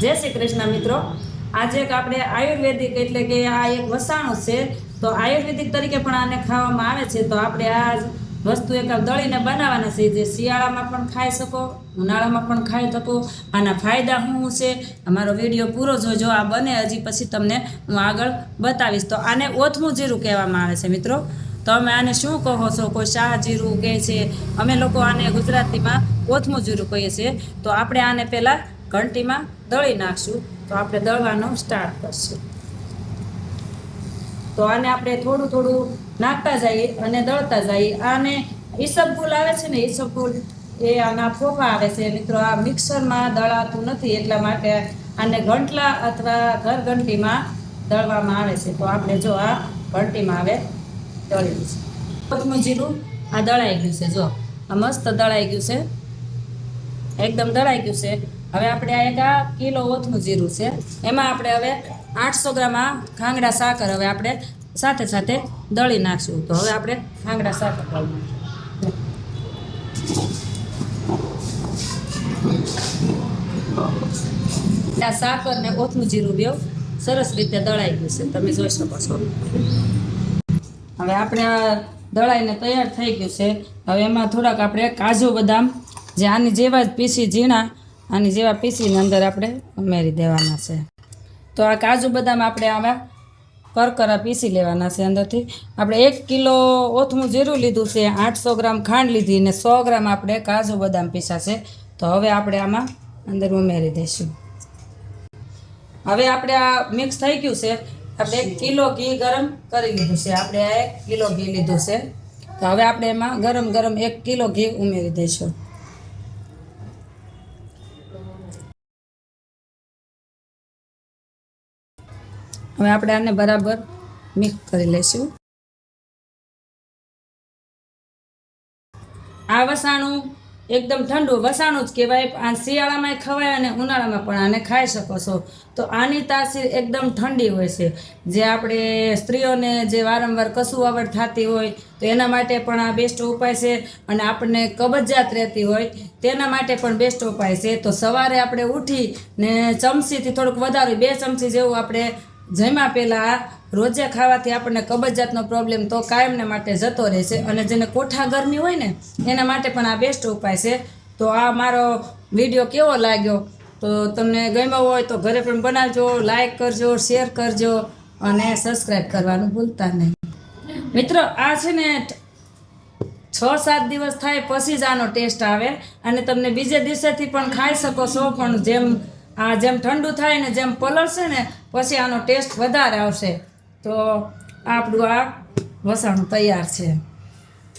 जय श्री कृष्ण मित्रों। आज एक આપણે આયુર્વેદિક એટલે કે આ એક વસાણું છે, તો આયુર્વેદિક તરીકે પણ આને ખાવામાં આવે છે। તો આપણે આ વસ્તુ એક દળીને બનાવવાના છે, જે શિયાળામાં પણ ખાઈ શકો, ઉનાળામાં પણ ખાઈ શકો। આના ફાયદા શું છે, અમારો વિડીયો પૂરો જોજો। આ બને હજી પછી તમને હું આગળ બતાવીશ। તો આને ઓથમું જીરું કહેવામાં આવે છે મિત્રો। તો અમે આને શું કહો છો, કોઈ શાહ જીરું કહે છે, અમે લોકો આને ગુજરાતીમાં ઓથમું જીરું કહીએ છીએ। તો આપણે આને પહેલાં ઘંટીમાં દળી નાખશું। તો આપણે દળવાનું સ્ટાર્ટ કરશું। તો આને આપણે થોડું થોડું નાખતા જઈએ અને દળતા જઈએ। આને ઈસબગુલ આવે છે ને, ઈસબગુલ એ આના ફોફા આવે છે મિત્રો। આ મિક્સરમાં દળાતું નથી, એટલા માટે આને ઘંટલા અથવા ઘરઘંટીમાં દળવામાં આવે છે। તો આપણે જો આ ઘંટીમાં હવે દળી દઈશું। ઓથમું જીરું આ દળાઈ ગયું છે, જો આ મસ્ત દળાઈ ગયું છે, એકદમ દળાઈ ગયું છે। હવે આપણે આ એક કિલો ઓથમું જીરું છે, એમાં આપણે હવે 800 ગ્રામ ખાંગડા સાકર હવે આપણે સાથે સાથે દળી નાખશું। તો હવે આપણે ખાંગડા સાકર દળી નાખશું। આ સાકર ને ઓથમું જીરું બેવ સરસ રીતે દળાઈ ગયું છે, તમે જોઈ શકો છો। હવે આપણે આ દળાઈને તૈયાર થઈ ગયું છે। હવે એમાં થોડાક આપણે કાજુ બદામ જે આની જેવા જ પીસી ઝીણા આની જેવા પીસીને અંદર આપણે ઉમેરી દેવાના છે। તો આ કાજુ બદામ આપણે આવા કરકરા પીસી લેવાના છે અંદરથી। આપણે 1 કિલો ઓથમું જીરું લીધું છે, 800 ગ્રામ ખાંડ લીધી ને 100 ગ્રામ આપણે કાજુ બદામ પીસા છે। તો હવે આપણે આમાં અંદર ઉમેરી દઈશું। હવે આપણે આ મિક્સ થઈ ગયું છે। આપણે 1 કિલો ઘી ગરમ કરી લીધું છે, આપણે આ 1 કિલો ઘી લીધું છે। તો હવે આપણે એમાં ગરમ ગરમ 1 કિલો ઘી ઉમેરી દઈશું। હવે આપણે આને બરાબર મિક્સ કરી લઈશું। આ વસાણું એકદમ ઠંડુ વસાણું જ કહેવાય। આ શિયાળામાં ખવાય અને ઉનાળામાં પણ આને ખાઈ શકો છો। તો આની તાસીર એકદમ ઠંડી હોય છે, જે આપણે સ્ત્રીઓને જે વારંવાર કસુવાવડ થતી હોય તો એના માટે પણ આ બેસ્ટ ઉપાય છે, અને આપણને કબજિયાત રહેતી હોય તેના માટે પણ બેસ્ટ ઉપાય છે। તો સવારે આપણે ઉઠીને ચમચીથી થોડુંક વધારે 2 ચમચી જેવું આપણે જમ્યા પહેલાં રોજે ખાવાથી આપણને કબજિયાતનો પ્રોબ્લેમ તો કાયમને માટે જતો રહેશે, અને જેને કોઠા ગરમી હોય ને એના માટે પણ આ બેસ્ટ ઉપાય છે। તો આ મારો વિડીયો કેવો લાગ્યો, તો તમને ગમ્યો હોય તો ઘરે પણ બનાવજો, લાઈક કરજો, શેર કરજો અને સબસ્ક્રાઈબ કરવાનું ભૂલતા નહીં મિત્રો। આ છે ને 6-7 દિવસ થાય પછી જ આનો ટેસ્ટ આવે, અને તમને બીજે દિવસેથી પણ ખાઈ શકો છો। પણ જેમ ઠંડુ થાય ને જેમ પલળશે ને પછી આનો ટેસ્ટ વધારે આવશે। તો આપણું આ વસાણું તૈયાર છે।